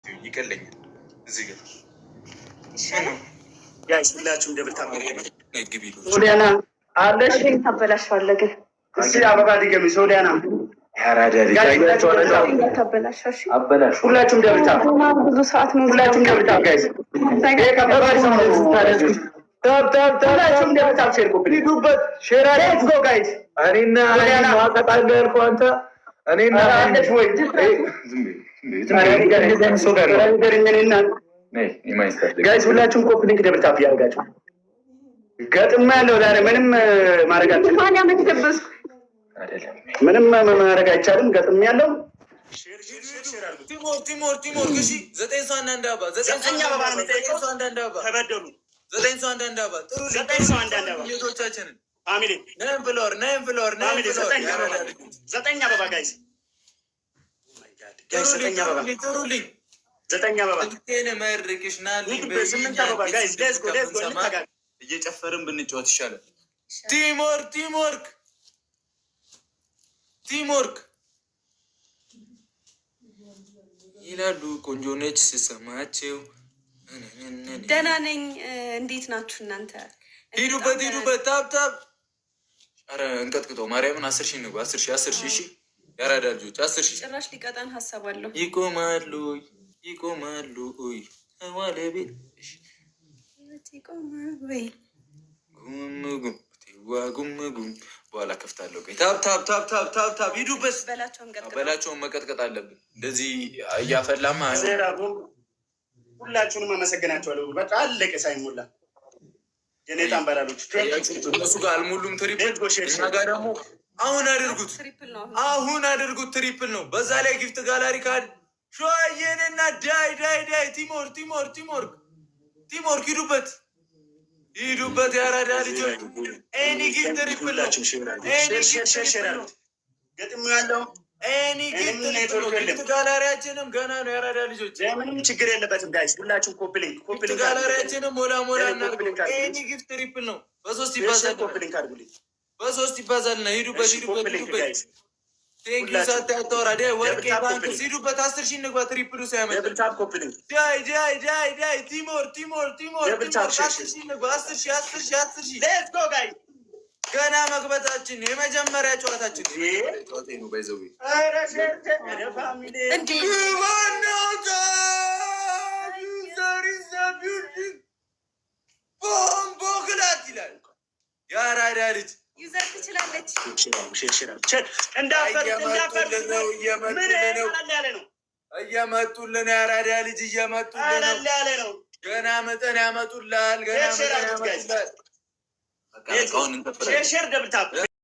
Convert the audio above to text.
ይቀለኛል እዚህ ጋር ጋይስ ሁላችሁም ደብልታ ሶሊያና አለሽ ታበላሽዋለህ ግን እሺ አበባ ዲገሚ ሶሊያና ሁላችሁም ደብልታ ብዙ ሰዓት ነው። ሁላችሁም ደብልታ ጋይስ ከበባሪ ሰው ነው ታደርጉ ሁላችሁም ደብልታ ሼር ኮፒ ሊዱበት ሼር አድርጉ ጋይስ እኔና ሶሊያና ዋቀጣለ ያልኩህ አንተ እኔና አለሽ ወይ ጋይስ ሁላችሁም ኮፒ ሊንክ ደብል ታፕ ያርጋችሁ። ገጥማ ያለው ዛሬ ምንም ማድረግ አልችልም። ምንም ማድረግ አይቻልም። ገጥም ያለው ቲሞር እሺ 9 ሰው አንዳንድ አባ 9 አበባ ነው የምጠይቀው። አንዳንድ አበባ ተበደሉ 9 ሰው አንዳንድ አበባ ጥሩ 9 ሰው አንዳንድ አበባ ልጆቻችንን ፋሚሊ ነን ፍሎር ፋሚሊ 9 አበባ ጋይስ ጋይስ 9 አበባ ጥሩልኝ 9 አበባ እኔ ማይርቅሽ ናልኝ በ8 አበባ ጋይስ ሌትስ ጎ እየጨፈርን ብንጫወት ይሻላል። ቲምወርክ ይላሉ። ቆንጆ ነች ስሰማቸው። ደህና ነኝ። እንዴት ናችሁ እናንተ? ሂዱበት ታብታብ። ኧረ እንቀጥቅጠው ማርያምን 10 ሺህ ነው 10 ሺህ እሺ ያራዳ ልጆች 10 ሺህ ጭራሽ ሊቀጣን ሀሳብ አለው። ይቆማሉ ዋለቤት ጉም በኋላ ከፍታለሁ። ታብ ሂዱበት በላቸውን መቀጥቀጥ አለብን። እንደዚህ እያፈላማ ሁላችሁንም አመሰግናችኋለሁ። በቃ አለቀ ሳይሞላ የኔታን በራሎች እነሱ ጋር አልሞሉም። ትሪፕል እና ጋር ደግሞ አሁን አድርጉት ትሪፕል ነው። በዛ ላይ ጊፍት ጋላሪ ካድ ሾየንና ዳይ ቲምወርክ ሂዱበት ያራዳ ልጆች ኤኒ ጊፍት ትሪፕል ነው። ገጥም ያለው ኤኒ ጊፍት ጋላሪያችንም ገና ነው ያራዳ ልጆች ምንም ችግር የለበትም ጋይስ ሁላችሁም ኮፕሊንግ ጋላሪያችንም ሞላ እናድርገው። ኤኒ ጊፍት ትሪፕል ነው። በሶስት ይባዛል ነው። ሂዱበት ጋይስ ቴንክ ዩ ሳታውራ ወርቄ ባንክ ሂዱበት 10 ሺህ እንግባ። ትሪፕሉ ሳይመጣ ዳይ ቲሞር 10 ሺህ እንግባ። 10 ሺህ ሌትስ ጎ ጋይስ ገና መግባታችን የመጀመሪያ ጨዋታችን ነው። ባይዘው ቦምቦ ክላት ይላል ያራዳ ልጅ ዩዘር ትችላለች። እየመጡልን ያራዳ ልጅ እየመጡልን ነው። ገና መጠን ያመጡላል። ገና መጠን ያመጡላል።